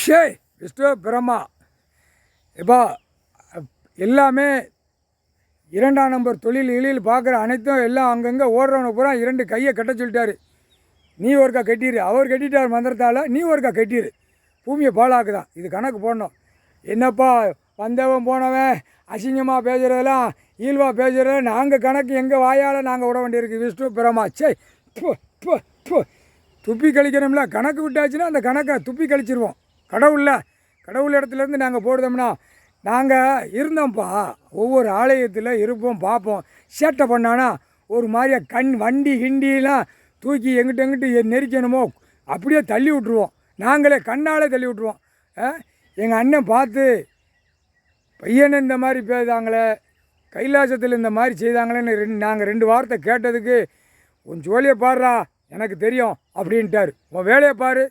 ஷே விஷ்ணு பிரம்மா இப்போ எல்லாமே 2ஆம் நம்பர் தொழில் பார்க்குற அனைத்தும் எல்லாம் அங்கங்கே ஓடுறவனை பூரா 2 கையை கட்ட சொல்லிட்டாரு. நீ ஒருக்கா கட்டிடு, அவர் கட்டிட்டார் மந்திரத்தால், நீ ஒருக்கா கட்டிடு. பூமியை பாழாக்குதான். இது கணக்கு போடணும். என்னப்பா வந்தவன் போனவன் அசிங்கமாக பேசுகிறதெல்லாம் ஈழ்வாக பேசுகிறத நாங்கள் கணக்கு எங்கள் வாயால் நாங்கள் விட வேண்டியிருக்கு. விஷ்ணு பிரம்மா சே துப்பி கழிக்கணும்ல. கணக்கு விட்டாச்சுன்னா அந்த கணக்கை துப்பி கழிச்சிருவோம். கடவுள் இடத்துலேருந்து நாங்கள் போடுதோம்னா நாங்கள் இருந்தோம்ப்பா. ஒவ்வொரு ஆலயத்தில் இருப்போம், பார்ப்போம். சேட்டை பண்ணானா ஒரு மாதிரியா வண்டி கிண்டிலாம் தூக்கி எங்கிட்ட நெரிக்கணுமோ அப்படியே தள்ளி விட்ருவோம். நாங்களே கண்ணாலே தள்ளி விட்ருவோம். எங்கள் அண்ணன் பார்த்து பையனை இந்த மாதிரி பேசுதாங்களே, கைலாசத்தில் இந்த மாதிரி செய்தாங்களேன்னு நாங்கள் 2 வார்த்தை கேட்டதுக்கு உன் ஜோலியை பாடுறா எனக்கு தெரியும் அப்படின்ட்டார். உன் வேலையை பாரு.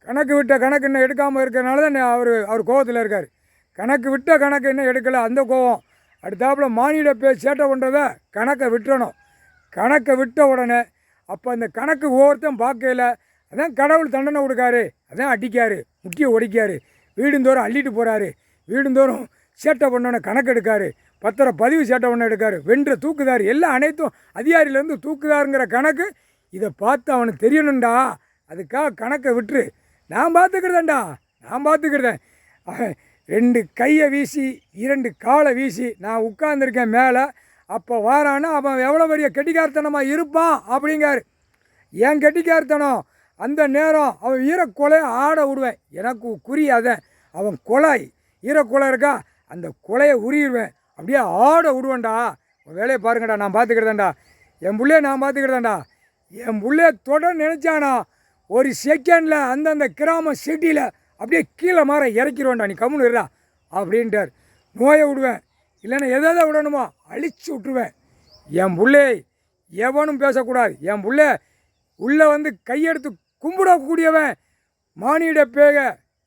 கணக்கு விட்ட கணக்கு இன்னும் எடுக்காமல் இருக்கிறனால தான் அவர் கோவத்தில் இருக்கார். கணக்கு விட்ட கணக்கு இன்னும் எடுக்கலை, அந்த கோவம். அடுத்தாப்புல மானிட சேட்டை பண்ணுறத கணக்கை விட்டுறணும். கணக்கை விட்ட உடனே அப்போ அந்த கணக்கு ஒவ்வொருத்தன் பார்க்கல. அதான் கடவுள் தண்டனை கொடுக்காரு, அதான் அடிக்காரு, முட்டியை ஒடிக்காரு, வீடுந்தோறும் அள்ளிட்டு போகிறாரு. வீடுந்தோறும் சேட்டை பண்ணோன்னே கணக்கு எடுக்காரு, பதிவு சேட்டை பண்ண எடுக்காரு, வென்ற தூக்குதார், எல்லாம் அனைத்தும் அதிகாரியிலேருந்து தூக்குதாருங்கிற கணக்கு. இதை பார்த்து அவனுக்கு தெரியணும்டா. அதுக்காக கணக்கை விட்டுரு. நான் பார்த்துக்கிறதேன். 2 கையை வீசி 2 காலை வீசி நான் உட்கார்ந்துருக்கேன் மேலே. அப்போ வாரானா அவன் எவ்வளோ பெரிய கெட்டிக்காரத்தனமாக இருப்பான் அப்படிங்காரு. ஏன் கெட்டிக்காரத்தனம்? அந்த நேரம் அவன் ஈரக்கொலையை ஆட விடுவேன். எனக்கு குறி அதன். அவன் ஈரக்கொலை இருக்கா, அந்த கொலையை உரிடுவேன், அப்படியே ஆட விடுவேன்டா. வேலையை பாருங்கடா, நான் பார்த்துக்கிறதேன்டா. என் பிள்ளைய நான் பார்த்துக்கிறதேன்டா. என் பிள்ளைய தொடர் நினச்சானா ஒரு செகண்டில் அந்தந்த கிராம சிட்டியில் அப்படியே கீழே மாற இறக்கிடுவேன்டா. நீ கம்முன்னு இருடா அப்படின்ட்டார். நோயை விடுவேன், இல்லைன்னா எதை விடணுமோ அழிச்சு விட்ருவேன். என் பிள்ளை எவனும் பேசக்கூடாது. என் பிள்ளை உள்ளே வந்து கையெடுத்து கும்பிடக்கூடியவன் மானிட பேக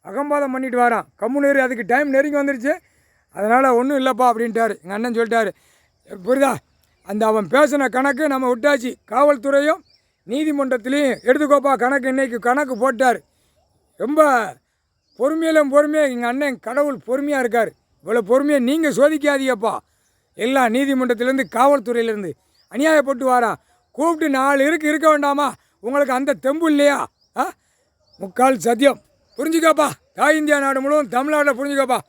அகம்பாதம் பண்ணிட்டு வரான். கம்முன்னு அதுக்கு டைம் நெருங்கி வந்துருச்சு, அதனால் ஒன்றும் இல்லைப்பா அப்படின்ட்டார். எங்கள் அண்ணன் சொல்லிட்டாரு. புரியுதா? அந்த அவன் பேசின கணக்கு நம்ம விட்டாச்சு. காவல்துறையும் நீதிமன்றத்துலேயும் எடுத்துக்கோப்பா கணக்கு. இன்றைக்கி கணக்கு போட்டார். ரொம்ப பொறுமையாக எங்கள் அண்ணன் கடவுள் பொறுமையாக இருக்கார். இவ்வளோ பொறுமையாக நீங்கள் சோதிக்காதீங்கப்பா. எல்லாம் நீதிமன்றத்திலேருந்து காவல்துறையிலேருந்து அநியாயப்பட்டு வாரான். கூப்பிட்டு 4 இருக்க வேண்டாமா? உங்களுக்கு அந்த தெம்பு இல்லையா? முக்கால் சத்தியம். புரிஞ்சுக்காப்பா. தாய் இந்தியா நாடு முழுவதும் தமிழ்நாட்டில் புரிஞ்சுக்காப்பா.